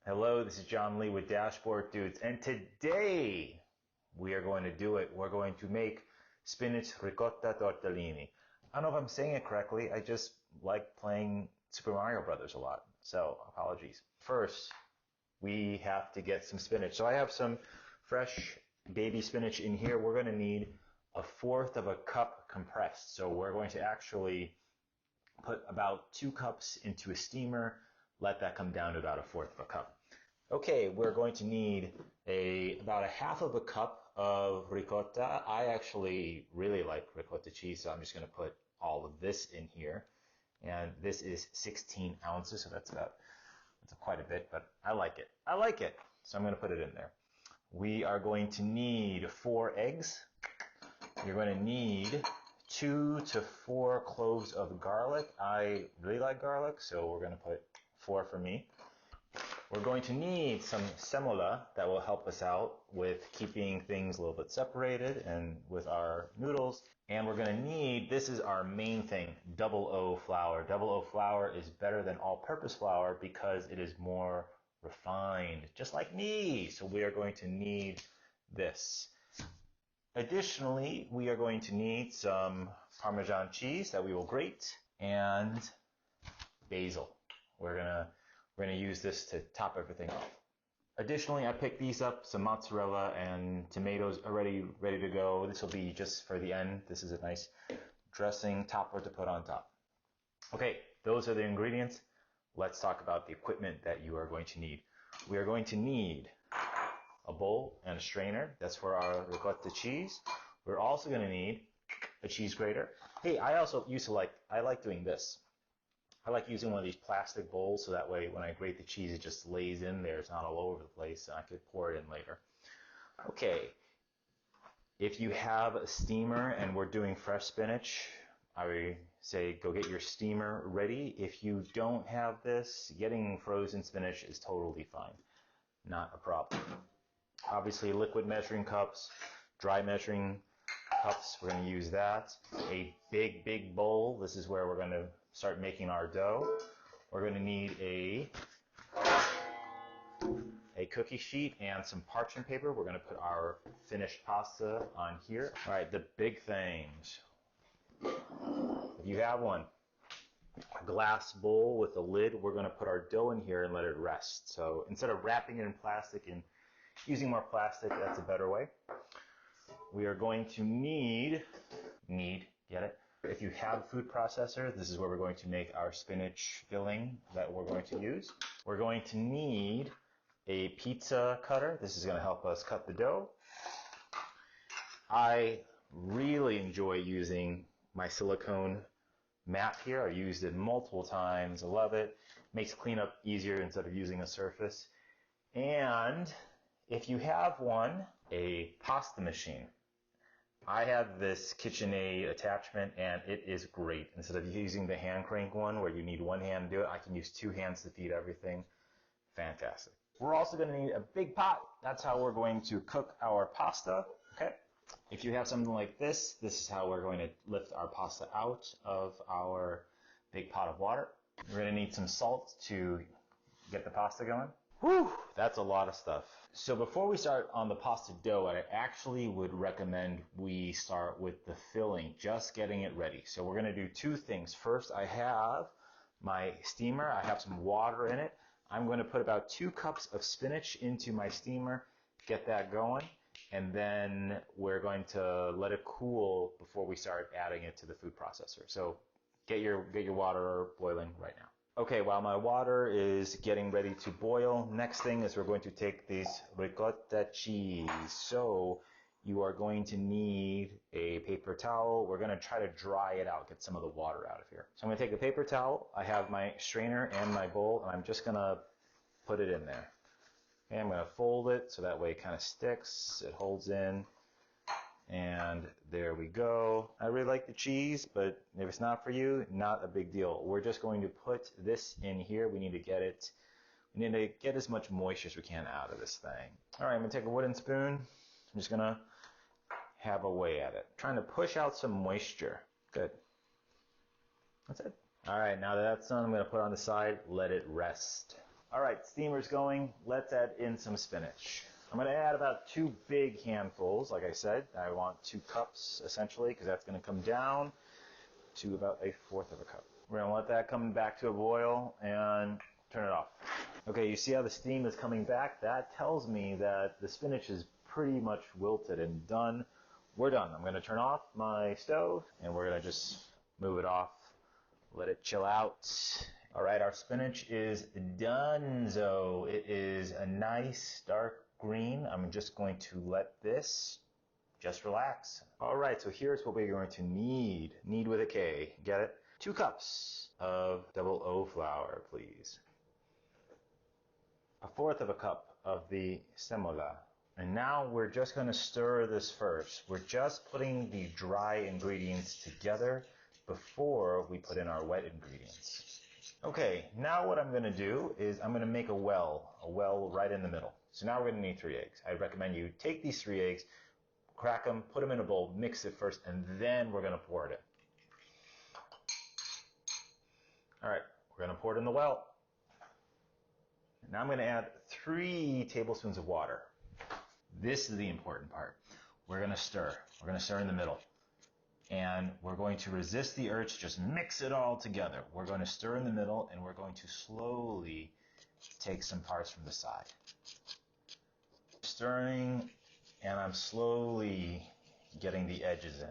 Hello, this is John Lee with Dashboard Dudes, and today we are going to do it. We're going to make spinach ricotta tortellini. I don't know if I'm saying it correctly. I just like playing Super Mario Brothers a lot, so apologies. First, we have to get some spinach. So I have some fresh baby spinach in here. We're going to need 1/4 of a cup compressed. So we're going to actually put about 2 cups into a steamer, let that come down to about 1/4 of a cup. Okay, we're going to need about 1/2 of a cup of ricotta. I actually really like ricotta cheese, so I'm just going to put all of this in here. And this is 16 ounces, so that's quite a bit, but I like it. I like it, so I'm going to put it in there. We are going to need 4 eggs. You're going to need 2 to 4 cloves of garlic. I really like garlic, so we're going to put 4 for me. We're going to need some semola that will help us out with keeping things a little bit separated and with our noodles. And we're going to need, this is our main thing, double O flour. Double O flour is better than all-purpose flour because it is more refined, just like me. So we are going to need this. Additionally, we are going to need some Parmesan cheese that we will grate and basil. We're gonna use this to top everything off. Additionally, I picked these up, some mozzarella and tomatoes already ready to go. This will be just for the end. This is a nice dressing topper to put on top. Okay, those are the ingredients. Let's talk about the equipment that you are going to need. We are going to need a bowl and a strainer. That's for our ricotta cheese. We're also going to need a cheese grater. Hey, I also I like doing this. I like using one of these plastic bowls so that way when I grate the cheese it just lays in there. It's not all over the place and I could pour it in later. Okay, if you have a steamer and we're doing fresh spinach, I say go get your steamer ready. If you don't have this, getting frozen spinach is totally fine. Not a problem. Obviously liquid measuring cups, dry measuring cups, we're going to use that. A big bowl, this is where we're going to start making our dough. We're going to need a cookie sheet and some parchment paper. We're going to put our finished pasta on here. All right, the big things. If you have one, a glass bowl with a lid, we're going to put our dough in here and let it rest. So instead of wrapping it in plastic and using more plastic, that's a better way. We are going to need, get it? If you have a food processor, this is where we're going to make our spinach filling that we're going to use. We're going to need a pizza cutter. This is going to help us cut the dough. I really enjoy using my silicone mat here. I've used it multiple times. I love it. Makes cleanup easier instead of using a surface. And if you have one, a pasta machine. I have this KitchenAid attachment and it is great. Instead of using the hand crank one where you need one hand to do it, I can use 2 hands to feed everything. Fantastic. We're also going to need a big pot. That's how we're going to cook our pasta. Okay. If you have something like this, this is how we're going to lift our pasta out of our big pot of water. We're going to need some salt to get the pasta going. Whew, that's a lot of stuff. So before we start on the pasta dough, I actually would recommend we start with the filling, just getting it ready. So we're going to do 2 things. First, I have my steamer. I have some water in it. I'm going to put about 2 cups of spinach into my steamer, get that going, and then we're going to let it cool before we start adding it to the food processor. So get your water boiling right now. Okay, while my water is getting ready to boil, next thing is we're going to take this ricotta cheese. So you are going to need a paper towel. We're going to try to dry it out, get some of the water out of here. So I'm going to take a paper towel. I have my strainer and my bowl, and I'm just going to put it in there. Okay, I'm going to fold it so that way it kind of sticks, it holds in. And there we go. I really like the cheese, but if it's not for you, not a big deal. We're just going to put this in here. We need to get as much moisture as we can out of this thing. All right, I'm gonna take a wooden spoon. I'm just gonna have a way at it. Trying to push out some moisture. Good. That's it. All right, now that that's done, I'm gonna put it on the side, let it rest. All right, steamer's going. Let's add in some spinach. I'm going to add about 2 big handfuls. Like I said, I want 2 cups essentially, because that's going to come down to about 1/4 of a cup. We're going to let that come back to a boil and turn it off. Okay, you see how the steam is coming back? That tells me that the spinach is pretty much wilted and done. We're done. I'm going to turn off my stove and we're going to just move it off, let it chill out. All right, our spinach is done. So it is a nice dark green. I'm just going to let this just relax. All right, so here's what we're going to need. Need with a K, get it? 2 cups of double O flour, please. 1/4 of a cup of the semola. And now we're just going to stir this first. We're just putting the dry ingredients together before we put in our wet ingredients. Okay, now what I'm going to do is I'm going to make a well right in the middle. So now we're going to need 3 eggs. I recommend you take these 3 eggs, crack them, put them in a bowl, mix it first, and then we're going to pour it in. All right, we're going to pour it in the well. Now I'm going to add 3 tablespoons of water. This is the important part. We're going to stir. We're going to stir in the middle. And we're going to resist the urge to just mix it all together. We're going to stir in the middle and we're going to slowly take some parts from the side. Stirring, and I'm slowly getting the edges in.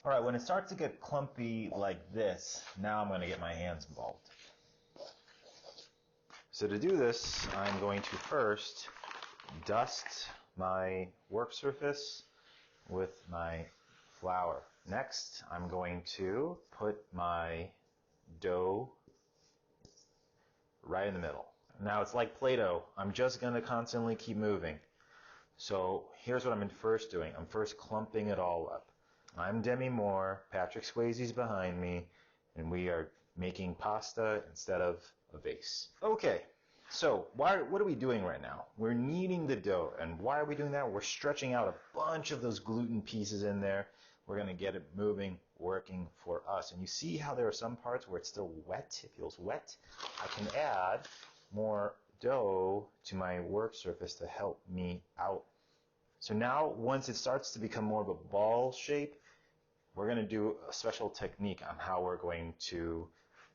All right, when it starts to get clumpy like this, now I'm going to get my hands involved. So to do this, I'm going to first dust my work surface with my flour. Next, I'm going to put my dough right in the middle. Now it's like Play-Doh. I'm just going to constantly keep moving. So here's what I'm first doing. I'm first clumping it all up. I'm Demi Moore, Patrick Swayze's behind me, and we are making pasta instead of a vase. Okay, so what are we doing right now? We're kneading the dough, and why are we doing that? We're stretching out a bunch of those gluten pieces in there. We're going to get it moving, working for us. And you see how there are some parts where it's still wet, it feels wet? I can add more dough to my work surface to help me out. So now, once it starts to become more of a ball shape, we're going to do a special technique on how we're going to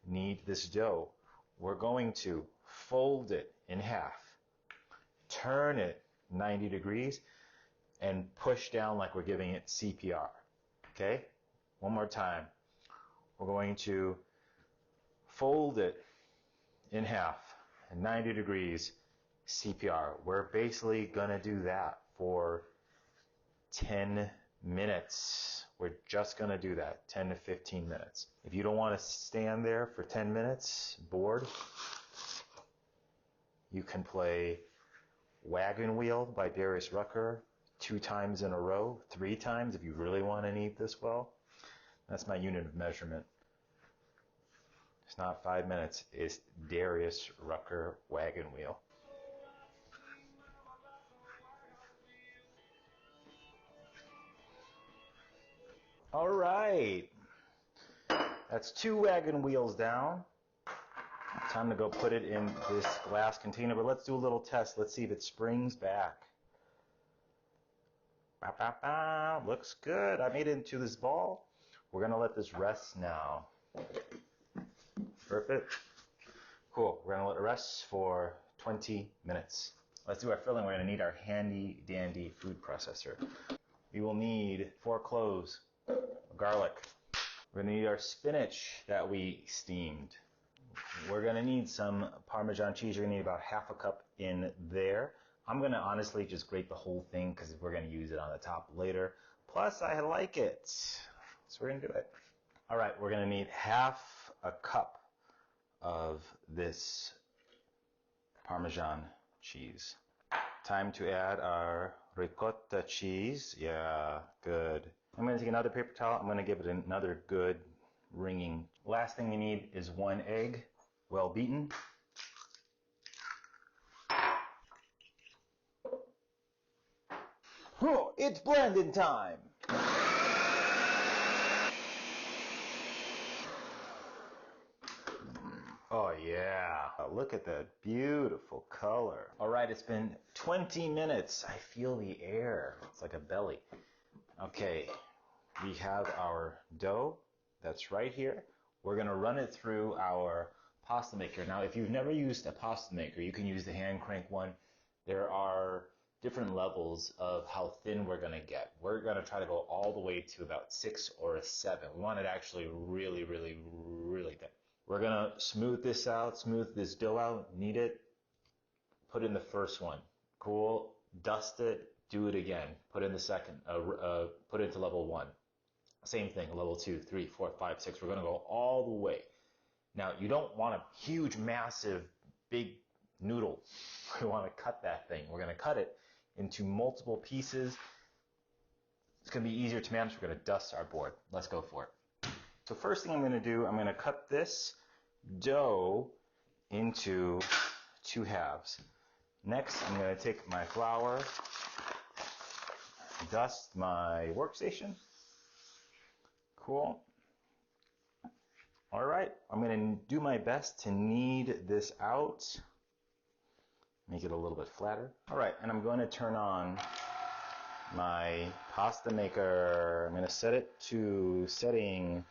knead this dough. We're going to fold it in half, turn it 90 degrees, and push down like we're giving it CPR. Okay? One more time. We're going to fold it in half, 90 degrees, CPR. We're basically going to do that for 10 minutes. We're just going to do that, 10 to 15 minutes. If you don't want to stand there for 10 minutes, bored, you can play Wagon Wheel by Darius Rucker 2 times in a row, 3 times if you really want to knead this well. That's my unit of measurement. It's not 5 minutes, it's Darius Rucker Wagon Wheel. All right, that's 2 wagon wheels down. Time to go put it in this glass container, but let's do a little test. Let's see if it springs back. Bow, bow, bow. Looks good. I made it into this ball. We're gonna let this rest now. Perfect. Cool, we're gonna let it rest for 20 minutes. Let's do our filling. We're gonna need our handy dandy food processor. We will need 4 cloves, garlic. We're gonna need our spinach that we steamed. We're gonna need some Parmesan cheese. You're gonna need about 1/2 cup in there. I'm gonna honestly just grate the whole thing because we're gonna use it on the top later. Plus, I like it, so we're gonna do it. All right, we're gonna need 1/2 cup of this Parmesan cheese. Time to add our ricotta cheese. Yeah, good. I'm going to take another paper towel. I'm going to give it another good wringing. Last thing you need is 1 egg, well beaten. Oh, it's blending time. Oh yeah, look at that beautiful color. All right, it's been 20 minutes. I feel the air. It's like a belly. Okay, we have our dough that's right here. We're gonna run it through our pasta maker. Now, if you've never used a pasta maker, you can use the hand crank one. There are different levels of how thin we're gonna get. We're gonna try to go all the way to about 6 or a 7. We want it actually really, really, really thin. We're gonna smooth this out, smooth this dough out, knead it, put in the first one. Cool, dust it, do it again. Put in the second, put it into level 1. Same thing, level 2, 3, 4, 5, 6. We're gonna go all the way. Now, you don't want a huge, massive, big noodle. We wanna cut that thing. We're gonna cut it into multiple pieces. It's gonna be easier to manage. We're gonna dust our board. Let's go for it. So first thing I'm gonna do, I'm gonna cut this dough into 2 halves. Next, I'm going to take my flour, dust my workstation. Cool. All right, I'm going to do my best to knead this out. Make it a little bit flatter. All right, and I'm going to turn on my pasta maker. I'm going to set it to setting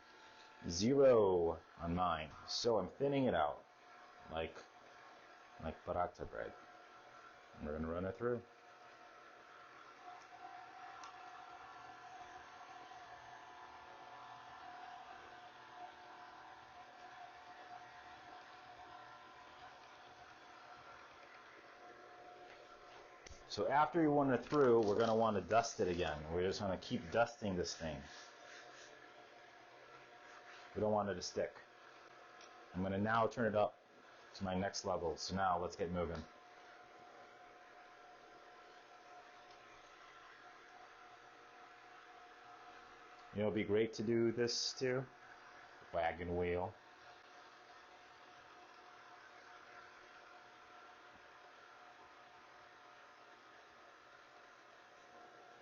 0 on mine. So I'm thinning it out like paratha bread. And we're going to run it through. So after you run it through, we're going to want to dust it again. We're just going to keep dusting this thing. We don't want it to stick. I'm going to now turn it up to my next level. So now let's get moving. You know, it'd be great to do this too. Wagon wheel.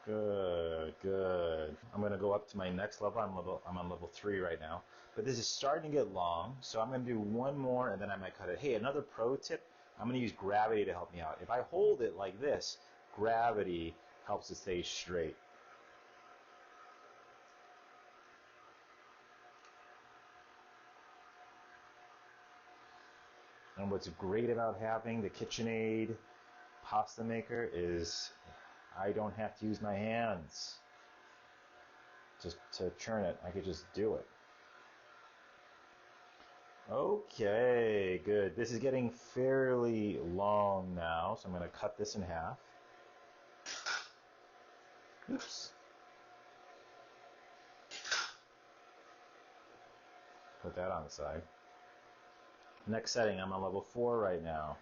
Good, good. I'm gonna go up to my next level. I'm on level 3 right now. But this is starting to get long, so I'm gonna do one more and then I might cut it. Hey, another pro tip, I'm gonna use gravity to help me out. If I hold it like this, gravity helps it stay straight. And what's great about having the KitchenAid pasta maker is I don't have to use my hands just to churn it. I could just do it. Okay, good. This is getting fairly long now, so I'm going to cut this in half. Oops. Put that on the side. Next setting, I'm on level 4 right now.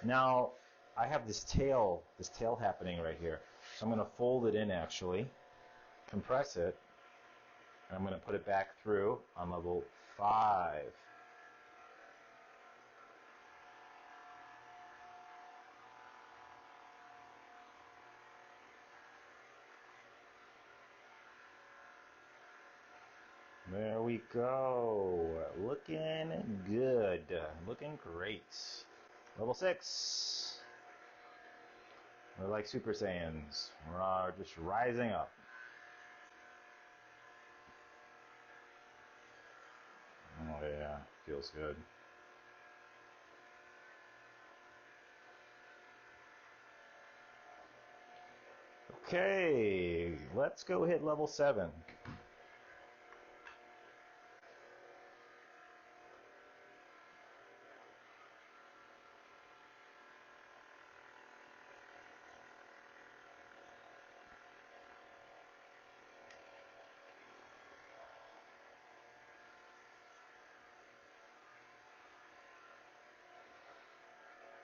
Now, I have this tail happening right here. So I'm going to fold it in actually, compress it, and I'm going to put it back through on level 5. There we go. Looking good. Looking great. Level 6. We're like Super Saiyans. We're just rising up. Oh yeah, feels good. Okay, let's go hit level 7.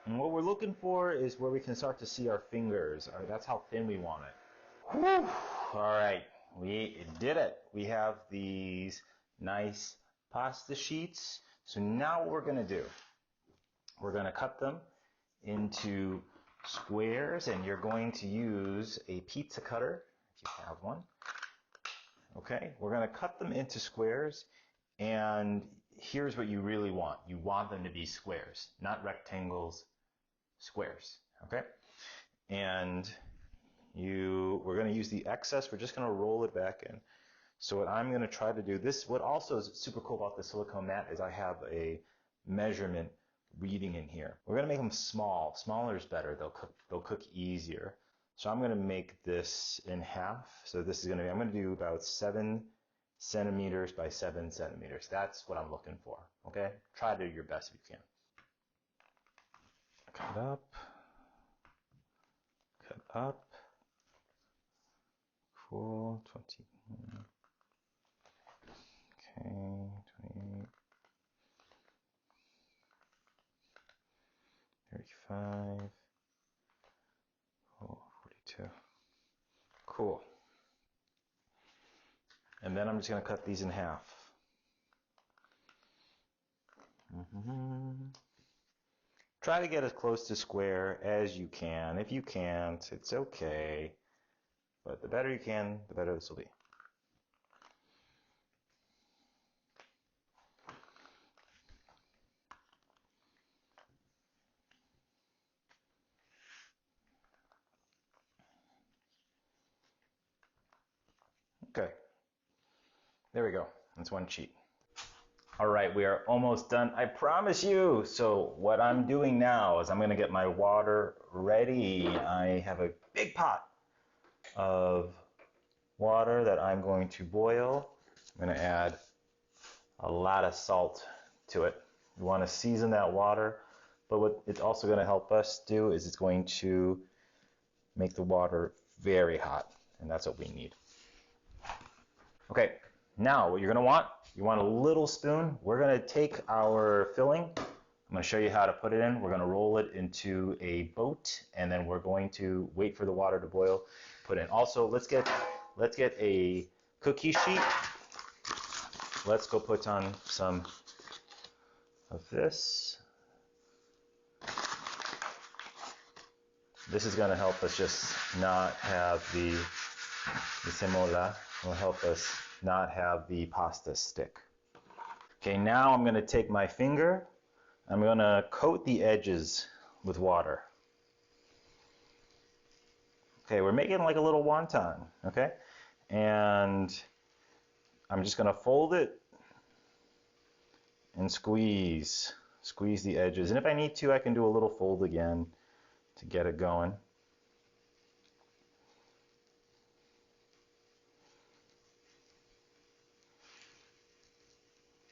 And what we're looking for is where we can start to see our fingers. That's how thin we want it. Whew. All right, we did it. We have these nice pasta sheets. So now what we're going to do We're going to cut them into squares, and you're going to use a pizza cutter if you have one. Okay, we're going to cut them into squares, and here's what you really want. You want them to be squares, not rectangles, squares. Okay, and we're going to use the excess. We're just going to roll it back in. So what I'm going to try to do, what also is super cool about the silicone mat is I have a measurement reading in here. We're going to make them small. Smaller is better. They'll cook easier. So I'm going to make this in half. So this is going to be, I'm going to do about 7 centimeters by 7 centimeters. That's what I'm looking for. Okay? Try to do your best if you can. Cut up. Cut up. Cool. 20. Okay. 28. 35. Oh, 42. Cool. And then I'm just going to cut these in half. Try to get as close to square as you can. If you can't, it's okay. But the better you can, the better this will be. Okay. There we go. That's one sheet. All right, we are almost done. I promise you. So what I'm doing now is I'm going to get my water ready. I have a big pot of water that I'm going to boil. I'm going to add a lot of salt to it. We want to season that water, but what it's also going to help us do is it's going to make the water very hot, and that's what we need. Okay, now what you're going to want, you want a little spoon. We're going to take our filling. I'm going to show you how to put it in. We're going to roll it into a boat, and then we're going to wait for the water to boil, put in. Also, let's get a cookie sheet. Let's go put on some of this. This is going to help us just not have the semola. Will help us not have the pasta stick. Okay, now I'm going to take my finger. I'm going to coat the edges with water. Okay, we're making like a little wonton, okay? And I'm just going to fold it and squeeze the edges. And if I need to, I can do a little fold again to get it going.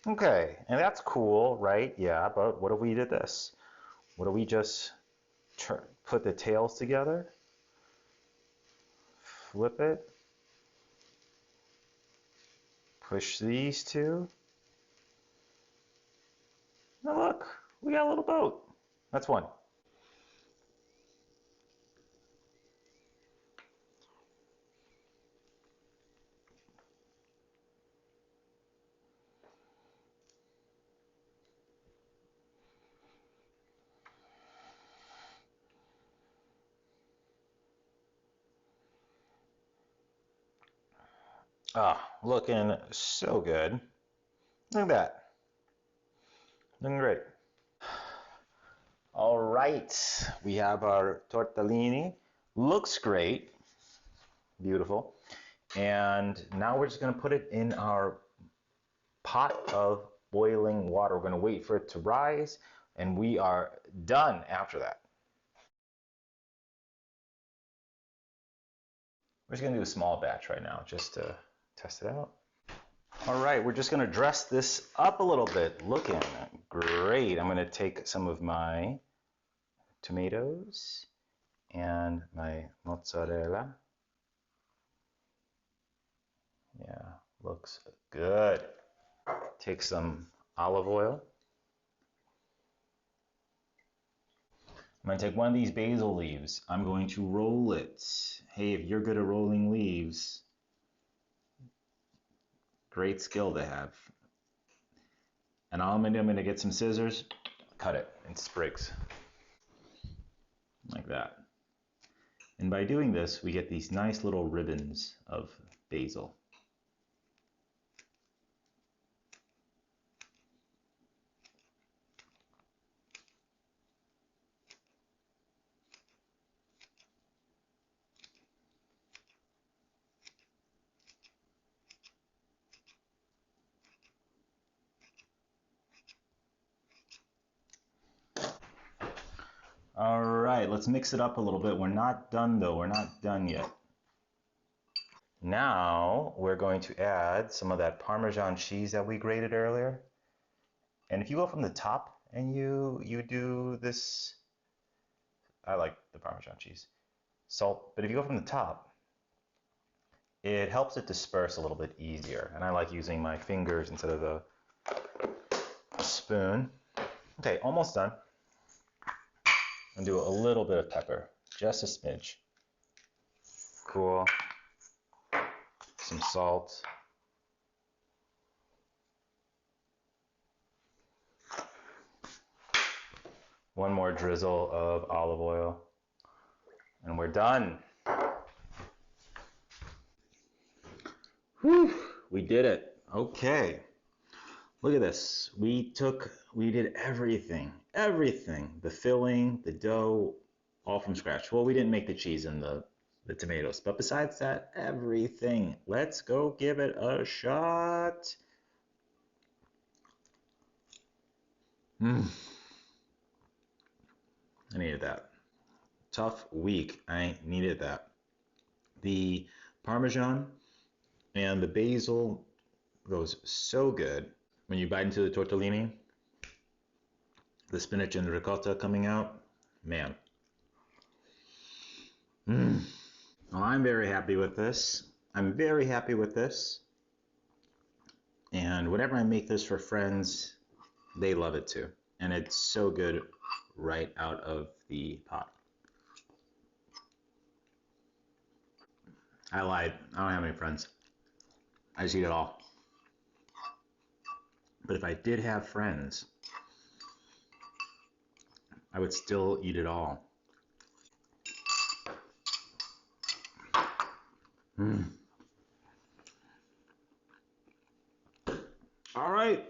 Okay, and that's cool, right? Yeah, but what if we did this? What if we just put the tails together, flip it, push these two. Now look, we got a little boat. That's one. Ah, looking so good. Look at that. Looking great. All right, we have our tortellini. Looks great. Beautiful. And now we're just going to put it in our pot of boiling water. We're going to wait for it to rise, and we are done after that. We're just going to do a small batch right now just to test it out. All right, we're just going to dress this up a little bit. Looking great. I'm going to take some of my tomatoes and my mozzarella. Yeah, looks good. Take some olive oil. I'm going to take one of these basil leaves. I'm going to roll it. Hey, if you're good at rolling leaves, great skill to have. And I'm going to get some scissors. cut it in sprigs like that. And by doing this, we get these nice little ribbons of basil. All right, let's mix it up a little bit. We're not done though, we're not done yet. Now we're going to add some of that Parmesan cheese that we grated earlier. And if you go from the top and you do this, I like the Parmesan cheese, salt, but if you go from the top, it helps it disperse a little bit easier. And I like using my fingers instead of the spoon. Okay, almost done. And do a little bit of pepper, just a smidge. Cool. Some salt. One more drizzle of olive oil. And we're done. Whew, we did it. Okay. Look at this. We did everything. The filling, the dough, all from scratch. Well, we didn't make the cheese and the tomatoes, but besides that, everything. Let's go give it a shot. I needed that. Tough week. I needed that. The Parmesan and the basil goes so good. When you bite into the tortellini, the spinach and the ricotta coming out, man. Well, I'm very happy with this. And whenever I make this for friends, they love it too. And it's so good right out of the pot. I lied. I don't have any friends. I just eat it all. But if I did have friends, I would still eat it all. All right,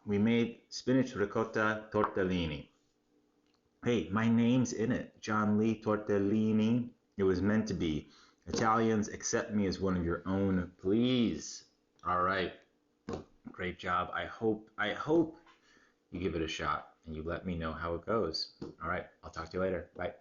we made spinach ricotta tortellini. Hey, my name's in it, John Lee Tortellini. It was meant to be. Italians, accept me as one of your own, please. All right, great job. I hope you give it a shot and you let me know how it goes. All right, I'll talk to you later. Bye.